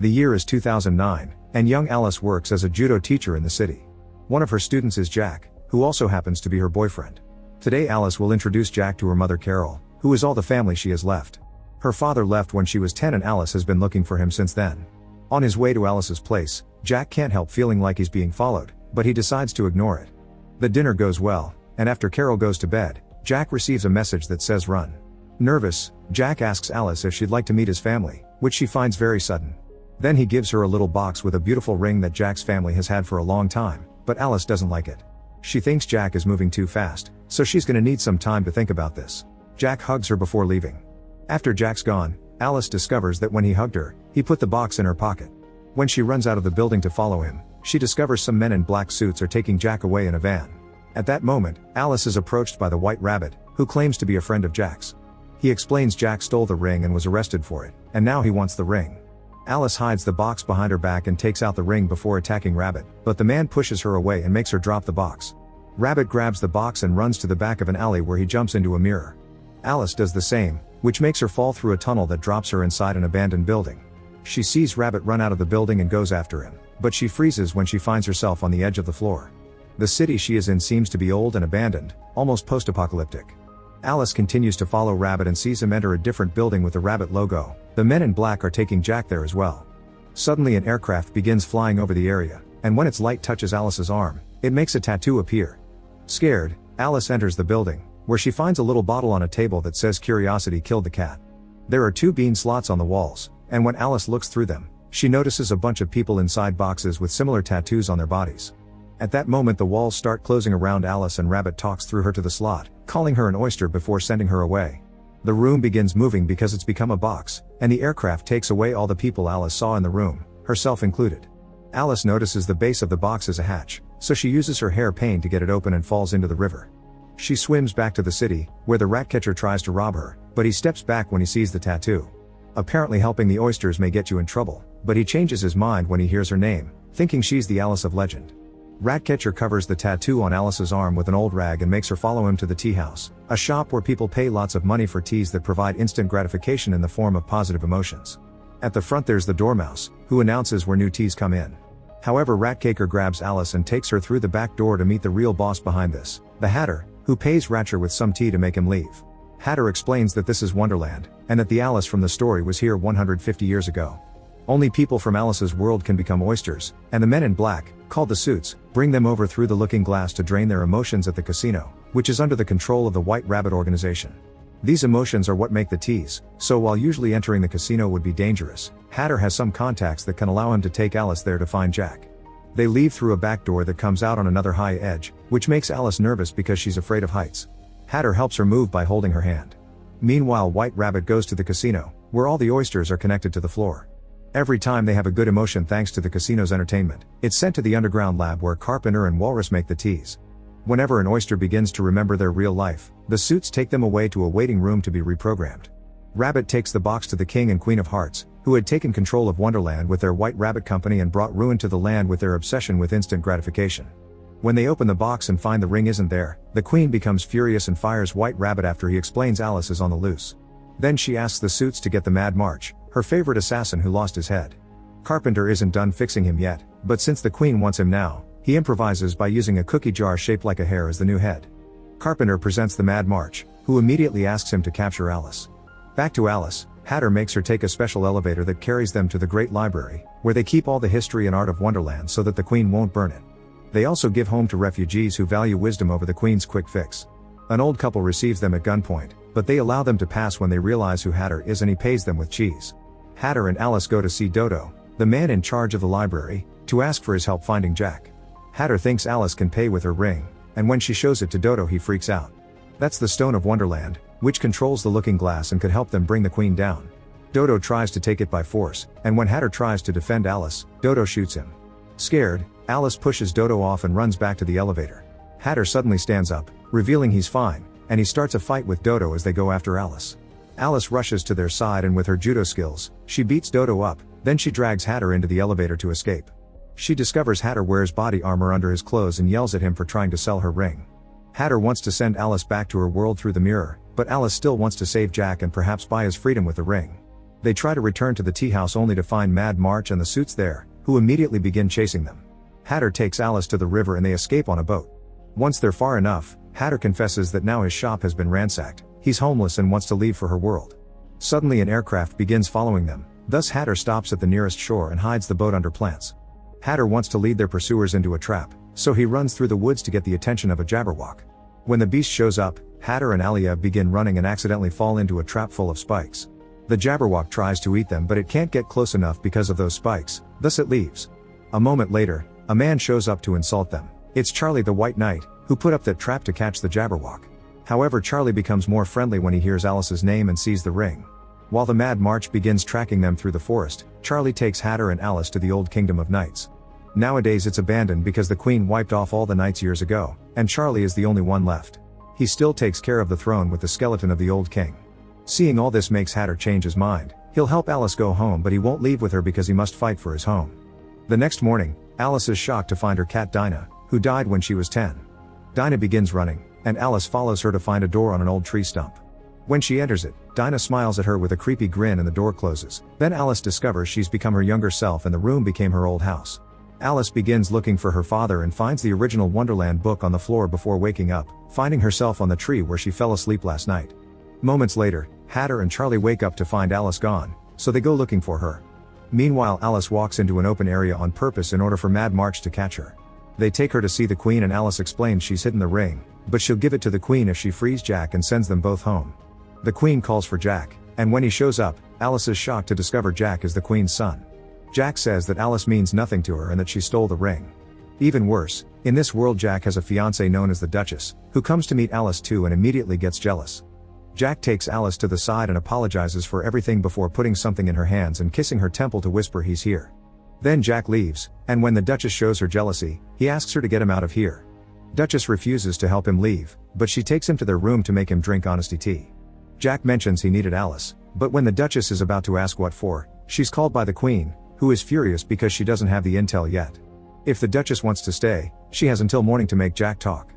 The year is 2009, and young Alice works as a judo teacher in the city. One of her students is Jack, who also happens to be her boyfriend. Today Alice will introduce Jack to her mother Carol, who is all the family she has left. Her father left when she was 10 and Alice has been looking for him since then. On his way to Alice's place, Jack can't help feeling like he's being followed, but he decides to ignore it. The dinner goes well, and after Carol goes to bed, Jack receives a message that says run. Nervous, Jack asks Alice if she'd like to meet his family, which she finds very sudden. Then he gives her a little box with a beautiful ring that Jack's family has had for a long time, but Alice doesn't like it. She thinks Jack is moving too fast, so she's gonna need some time to think about this. Jack hugs her before leaving. After Jack's gone, Alice discovers that when he hugged her, he put the box in her pocket. When she runs out of the building to follow him, she discovers some men in black suits are taking Jack away in a van. At that moment, Alice is approached by the White Rabbit, who claims to be a friend of Jack's. He explains Jack stole the ring and was arrested for it, and now he wants the ring. Alice hides the box behind her back and takes out the ring before attacking Rabbit, but the man pushes her away and makes her drop the box. Rabbit grabs the box and runs to the back of an alley where he jumps into a mirror. Alice does the same, which makes her fall through a tunnel that drops her inside an abandoned building. She sees Rabbit run out of the building and goes after him, but she freezes when she finds herself on the edge of the floor. The city she is in seems to be old and abandoned, almost post-apocalyptic. Alice continues to follow Rabbit and sees him enter a different building with the Rabbit logo. The men in black are taking Jack there as well. Suddenly an aircraft begins flying over the area, and when its light touches Alice's arm, it makes a tattoo appear. Scared, Alice enters the building, where she finds a little bottle on a table that says "Curiosity killed the cat." There are 2 bean slots on the walls, and when Alice looks through them, she notices a bunch of people inside boxes with similar tattoos on their bodies. At that moment the walls start closing around Alice and Rabbit talks through her to the slot, calling her an oyster before sending her away. The room begins moving because it's become a box, and the aircraft takes away all the people Alice saw in the room, herself included. Alice notices the base of the box is a hatch, so she uses her hairpin to get it open and falls into the river. She swims back to the city, where the ratcatcher tries to rob her, but he steps back when he sees the tattoo. Apparently helping the oysters may get you in trouble, but he changes his mind when he hears her name, thinking she's the Alice of legend. Ratcatcher covers the tattoo on Alice's arm with an old rag and makes her follow him to the tea house, a shop where people pay lots of money for teas that provide instant gratification in the form of positive emotions. At the front there's the dormouse, who announces where new teas come in. However, Ratcatcher grabs Alice and takes her through the back door to meet the real boss behind this, the Hatter, who pays Ratcher with some tea to make him leave. Hatter explains that this is Wonderland, and that the Alice from the story was here 150 years ago. Only people from Alice's world can become oysters, and the men in black, called the Suits, bring them over through the looking glass to drain their emotions at the casino, which is under the control of the White Rabbit organization. These emotions are what make the teas, so while usually entering the casino would be dangerous, Hatter has some contacts that can allow him to take Alice there to find Jack. They leave through a back door that comes out on another high edge, which makes Alice nervous because she's afraid of heights. Hatter helps her move by holding her hand. Meanwhile, White Rabbit goes to the casino, where all the oysters are connected to the floor. Every time they have a good emotion thanks to the casino's entertainment, it's sent to the underground lab where Carpenter and Walrus make the teas. Whenever an oyster begins to remember their real life, the Suits take them away to a waiting room to be reprogrammed. Rabbit takes the box to the King and Queen of Hearts, who had taken control of Wonderland with their White Rabbit Company and brought ruin to the land with their obsession with instant gratification. When they open the box and find the ring isn't there, the Queen becomes furious and fires White Rabbit after he explains Alice is on the loose. Then she asks the Suits to get the Mad March, her favorite assassin who lost his head. Carpenter isn't done fixing him yet, but since the Queen wants him now, he improvises by using a cookie jar shaped like a hare as the new head. Carpenter presents the Mad March, who immediately asks him to capture Alice. Back to Alice, Hatter makes her take a special elevator that carries them to the Great Library, where they keep all the history and art of Wonderland so that the Queen won't burn it. They also give home to refugees who value wisdom over the Queen's quick fix. An old couple receives them at gunpoint, but they allow them to pass when they realize who Hatter is and he pays them with cheese. Hatter and Alice go to see Dodo, the man in charge of the library, to ask for his help finding Jack. Hatter thinks Alice can pay with her ring, and when she shows it to Dodo he freaks out. That's the Stone of Wonderland, which controls the looking glass and could help them bring the Queen down. Dodo tries to take it by force, and when Hatter tries to defend Alice, Dodo shoots him. Scared, Alice pushes Dodo off and runs back to the elevator. Hatter suddenly stands up, revealing he's fine, and he starts a fight with Dodo as they go after Alice. Alice rushes to their side and with her judo skills, she beats Dodo up, then she drags Hatter into the elevator to escape. She discovers Hatter wears body armor under his clothes and yells at him for trying to sell her ring. Hatter wants to send Alice back to her world through the mirror, but Alice still wants to save Jack and perhaps buy his freedom with the ring. They try to return to the tea house only to find Mad March and the suits there, who immediately begin chasing them. Hatter takes Alice to the river and they escape on a boat. Once they're far enough, Hatter confesses that now his shop has been ransacked, he's homeless and wants to leave for her world. Suddenly an aircraft begins following them, thus Hatter stops at the nearest shore and hides the boat under plants. Hatter wants to lead their pursuers into a trap, so he runs through the woods to get the attention of a Jabberwock. When the beast shows up, Hatter and Alia begin running and accidentally fall into a trap full of spikes. The Jabberwock tries to eat them but it can't get close enough because of those spikes, thus it leaves. A moment later, a man shows up to insult them. It's Charlie the White Knight, who put up that trap to catch the Jabberwock. However, Charlie becomes more friendly when he hears Alice's name and sees the ring. While the Mad March begins tracking them through the forest, Charlie takes Hatter and Alice to the old kingdom of knights. Nowadays it's abandoned because the queen wiped off all the knights years ago, and Charlie is the only one left. He still takes care of the throne with the skeleton of the old king. Seeing all this makes Hatter change his mind. He'll help Alice go home but he won't leave with her because he must fight for his home. The next morning, Alice is shocked to find her cat Dinah, who died when she was 10. Dinah begins running, and Alice follows her to find a door on an old tree stump. When she enters it, Dinah smiles at her with a creepy grin and the door closes. Then Alice discovers she's become her younger self and the room became her old house. Alice begins looking for her father and finds the original Wonderland book on the floor before waking up, finding herself on the tree where she fell asleep last night. Moments later, Hatter and Charlie wake up to find Alice gone, so they go looking for her. Meanwhile, Alice walks into an open area on purpose in order for Mad March to catch her. They take her to see the queen and Alice explains she's hidden the ring, but she'll give it to the queen if she frees Jack and sends them both home. The queen calls for Jack, and when he shows up, Alice is shocked to discover Jack is the queen's son. Jack says that Alice means nothing to her and that she stole the ring. Even worse, in this world Jack has a fiancée known as the Duchess, who comes to meet Alice too and immediately gets jealous. Jack takes Alice to the side and apologizes for everything before putting something in her hands and kissing her temple to whisper he's here. Then Jack leaves, and when the Duchess shows her jealousy, he asks her to get him out of here. Duchess refuses to help him leave, but she takes him to their room to make him drink honesty tea. Jack mentions he needed Alice, but when the Duchess is about to ask what for, she's called by the Queen, who is furious because she doesn't have the intel yet. If the Duchess wants to stay, she has until morning to make Jack talk.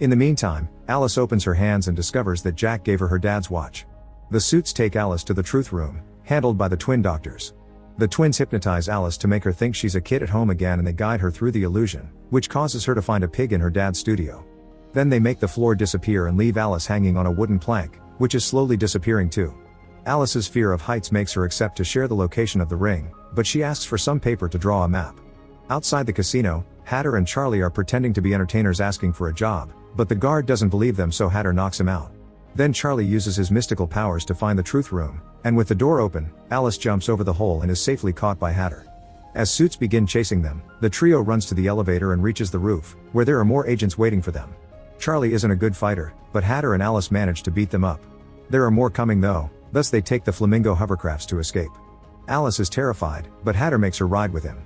In the meantime, Alice opens her hands and discovers that Jack gave her dad's watch. The suits take Alice to the truth room, handled by the twin doctors. The twins hypnotize Alice to make her think she's a kid at home again and they guide her through the illusion, which causes her to find a pig in her dad's studio. Then they make the floor disappear and leave Alice hanging on a wooden plank, which is slowly disappearing too. Alice's fear of heights makes her accept to share the location of the ring, but she asks for some paper to draw a map. Outside the casino, Hatter and Charlie are pretending to be entertainers asking for a job, but the guard doesn't believe them so Hatter knocks him out. Then Charlie uses his mystical powers to find the truth room, and with the door open, Alice jumps over the hole and is safely caught by Hatter. As suits begin chasing them, the trio runs to the elevator and reaches the roof, where there are more agents waiting for them. Charlie isn't a good fighter, but Hatter and Alice manage to beat them up. There are more coming though, thus they take the flamingo hovercrafts to escape. Alice is terrified, but Hatter makes her ride with him.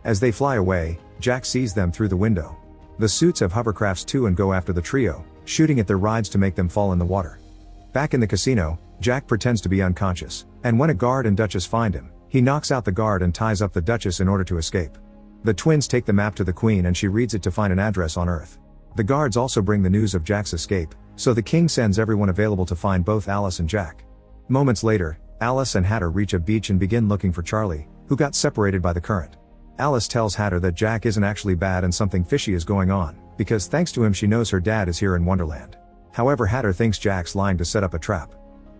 As they fly away, Jack sees them through the window. The suits have hovercrafts too and go after the trio, shooting at their rides to make them fall in the water. Back in the casino, Jack pretends to be unconscious, and when a guard and Duchess find him, he knocks out the guard and ties up the Duchess in order to escape. The twins take the map to the Queen and she reads it to find an address on Earth. The guards also bring the news of Jack's escape, so the king sends everyone available to find both Alice and Jack. Moments later, Alice and Hatter reach a beach and begin looking for Charlie, who got separated by the current. Alice tells Hatter that Jack isn't actually bad and something fishy is going on, because thanks to him she knows her dad is here in Wonderland. However, Hatter thinks Jack's lying to set up a trap.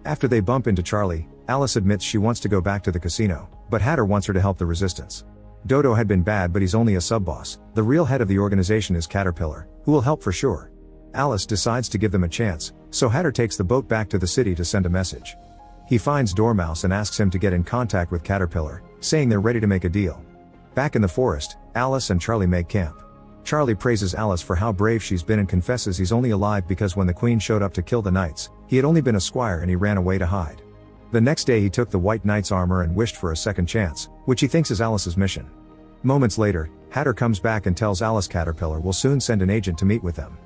After they bump into Charlie, Alice admits she wants to go back to the casino, but Hatter wants her to help the resistance. Dodo had been bad but he's only a sub-boss. The real head of the organization is Caterpillar, who will help for sure. Alice decides to give them a chance, so Hatter takes the boat back to the city to send a message. He finds Dormouse and asks him to get in contact with Caterpillar, saying they're ready to make a deal. Back in the forest, Alice and Charlie make camp. Charlie praises Alice for how brave she's been and confesses he's only alive because when the Queen showed up to kill the knights, he had only been a squire and he ran away to hide. The next day he took the White Knight's armor and wished for a second chance, which he thinks is Alice's mission. Moments later, Hatter comes back and tells Alice Caterpillar will soon send an agent to meet with them.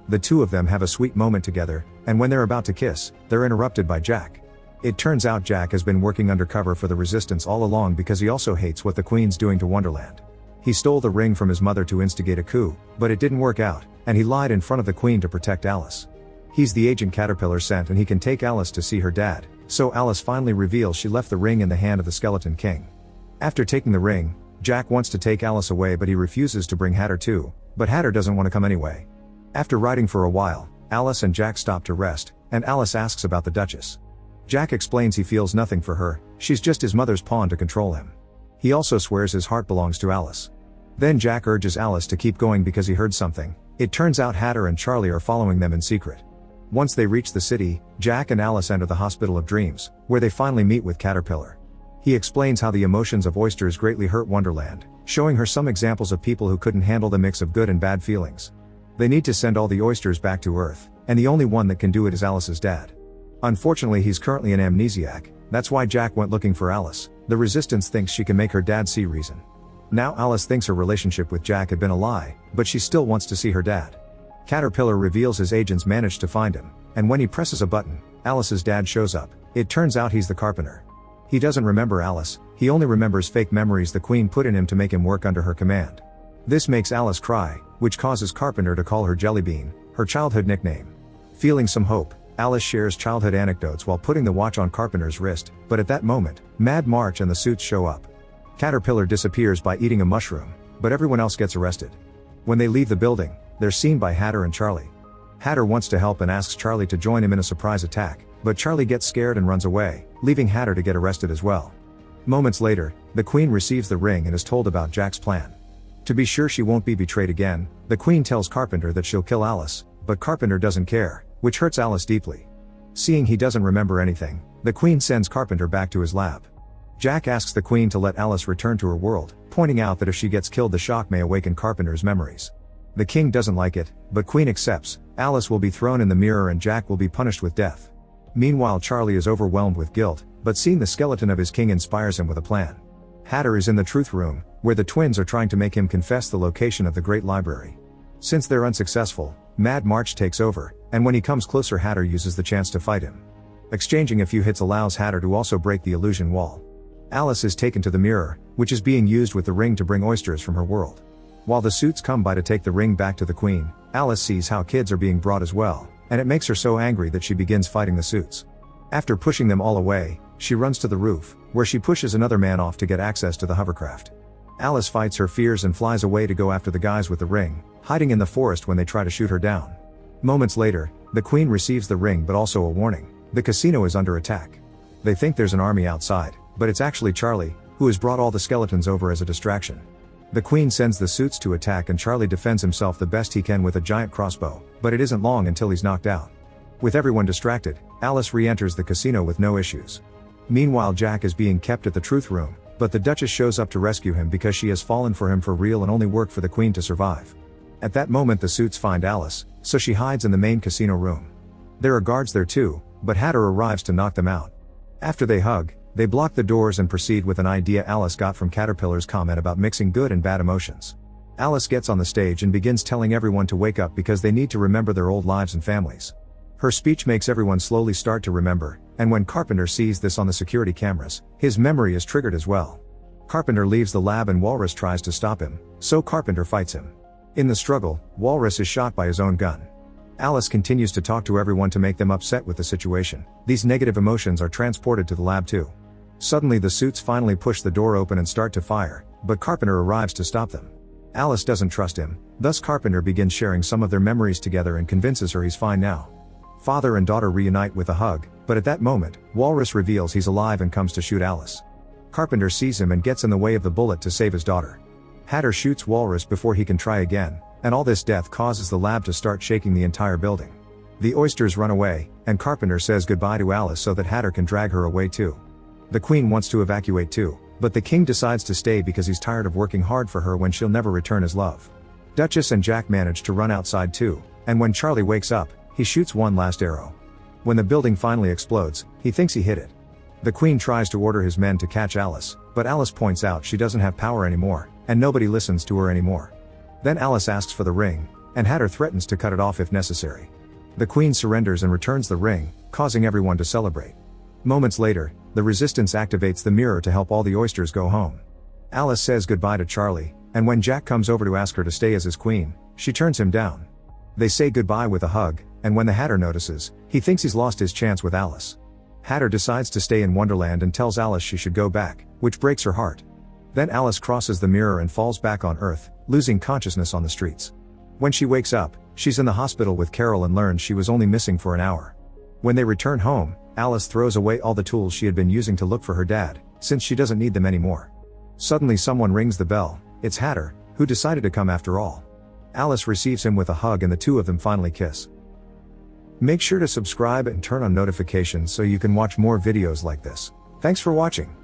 The two of them have a sweet moment together, and when they're about to kiss, they're interrupted by Jack. It turns out Jack has been working undercover for the resistance all along because he also hates what the Queen's doing to Wonderland. He stole the ring from his mother to instigate a coup, but it didn't work out, and he lied in front of the Queen to protect Alice. He's the agent Caterpillar sent and he can take Alice to see her dad, So Alice finally reveals she left the ring in the hand of the Skeleton King. After taking the ring, Jack wants to take Alice away, but he refuses to bring Hatter too, but Hatter doesn't want to come anyway. After riding for a while, Alice and Jack stop to rest, and Alice asks about the Duchess. Jack explains he feels nothing for her, she's just his mother's pawn to control him. He also swears his heart belongs to Alice. Then Jack urges Alice to keep going because he heard something. It turns out Hatter and Charlie are following them in secret. Once they reach the city, Jack and Alice enter the Hospital of Dreams, where they finally meet with Caterpillar. He explains how the emotions of oysters greatly hurt Wonderland, showing her some examples of people who couldn't handle the mix of good and bad feelings. They need to send all the oysters back to Earth, and the only one that can do it is Alice's dad. Unfortunately, he's currently an amnesiac, that's why Jack went looking for Alice. The Resistance thinks she can make her dad see reason. Now Alice thinks her relationship with Jack had been a lie, but she still wants to see her dad. Caterpillar reveals his agents managed to find him, and when he presses a button, Alice's dad shows up. It turns out he's the carpenter. He doesn't remember Alice, he only remembers fake memories the Queen put in him to make him work under her command. This makes Alice cry, which causes Carpenter to call her Jellybean, her childhood nickname. Feeling some hope, Alice shares childhood anecdotes while putting the watch on Carpenter's wrist, but at that moment, Mad March and the suits show up. Caterpillar disappears by eating a mushroom, but everyone else gets arrested. When they leave the building, they're seen by Hatter and Charlie. Hatter wants to help and asks Charlie to join him in a surprise attack, but Charlie gets scared and runs away, leaving Hatter to get arrested as well. Moments later, the Queen receives the ring and is told about Jack's plan. To be sure she won't be betrayed again, the Queen tells Carpenter that she'll kill Alice, but Carpenter doesn't care, which hurts Alice deeply. Seeing he doesn't remember anything, the Queen sends Carpenter back to his lab. Jack asks the Queen to let Alice return to her world, pointing out that if she gets killed the shock may awaken Carpenter's memories. The King doesn't like it, but Queen accepts. Alice will be thrown in the mirror and Jack will be punished with death. Meanwhile, Charlie is overwhelmed with guilt, but seeing the skeleton of his king inspires him with a plan. Hatter is in the truth room, where the twins are trying to make him confess the location of the Great Library. Since they're unsuccessful, Mad March takes over, and when he comes closer Hatter uses the chance to fight him. Exchanging a few hits allows Hatter to also break the illusion wall. Alice is taken to the mirror, which is being used with the ring to bring oysters from her world. While the suits come by to take the ring back to the Queen, Alice sees how kids are being brought as well, and it makes her so angry that she begins fighting the suits. After pushing them all away, she runs to the roof, where she pushes another man off to get access to the hovercraft. Alice fights her fears and flies away to go after the guys with the ring, hiding in the forest when they try to shoot her down. Moments later, the Queen receives the ring but also a warning. The casino is under attack. They think there's an army outside, but it's actually Charlie, who has brought all the skeletons over as a distraction. The Queen sends the suits to attack and Charlie defends himself the best he can with a giant crossbow, but it isn't long until he's knocked out. With everyone distracted, Alice re-enters the casino with no issues. Meanwhile, Jack is being kept at the truth room, but the Duchess shows up to rescue him because she has fallen for him for real and only worked for the Queen to survive. At that moment the suits find Alice, so she hides in the main casino room. There are guards there too, but Hatter arrives to knock them out. After they hug, they block the doors and proceed with an idea Alice got from Caterpillar's comment about mixing good and bad emotions. Alice gets on the stage and begins telling everyone to wake up because they need to remember their old lives and families. Her speech makes everyone slowly start to remember, and when Carpenter sees this on the security cameras, his memory is triggered as well. Carpenter leaves the lab and Walrus tries to stop him, so Carpenter fights him. In the struggle, Walrus is shot by his own gun. Alice continues to talk to everyone to make them upset with the situation. These negative emotions are transported to the lab too. Suddenly the suits finally push the door open and start to fire, but Carpenter arrives to stop them. Alice doesn't trust him, thus Carpenter begins sharing some of their memories together and convinces her he's fine now. Father and daughter reunite with a hug, but at that moment, Walrus reveals he's alive and comes to shoot Alice. Carpenter sees him and gets in the way of the bullet to save his daughter. Hatter shoots Walrus before he can try again, and all this death causes the lab to start shaking the entire building. The oysters run away, and Carpenter says goodbye to Alice so that Hatter can drag her away too. The Queen wants to evacuate too, but the King decides to stay because he's tired of working hard for her when she'll never return his love. Duchess and Jack manage to run outside too, and when Charlie wakes up, he shoots one last arrow. When the building finally explodes, he thinks he hit it. The Queen tries to order his men to catch Alice, but Alice points out she doesn't have power anymore, and nobody listens to her anymore. Then Alice asks for the ring, and Hatter threatens to cut it off if necessary. The Queen surrenders and returns the ring, causing everyone to celebrate. Moments later, the Resistance activates the mirror to help all the oysters go home. Alice says goodbye to Charlie, and when Jack comes over to ask her to stay as his queen, she turns him down. They say goodbye with a hug, and when the Hatter notices, he thinks he's lost his chance with Alice. Hatter decides to stay in Wonderland and tells Alice she should go back, which breaks her heart. Then Alice crosses the mirror and falls back on Earth, losing consciousness on the streets. When she wakes up, she's in the hospital with Carroll and learns she was only missing for an hour. When they return home, Alice throws away all the tools she had been using to look for her dad, since she doesn't need them anymore. Suddenly someone rings the bell. It's Hatter, who decided to come after all. Alice receives him with a hug and the two of them finally kiss. Make sure to subscribe and turn on notifications so you can watch more videos like this. Thanks for watching.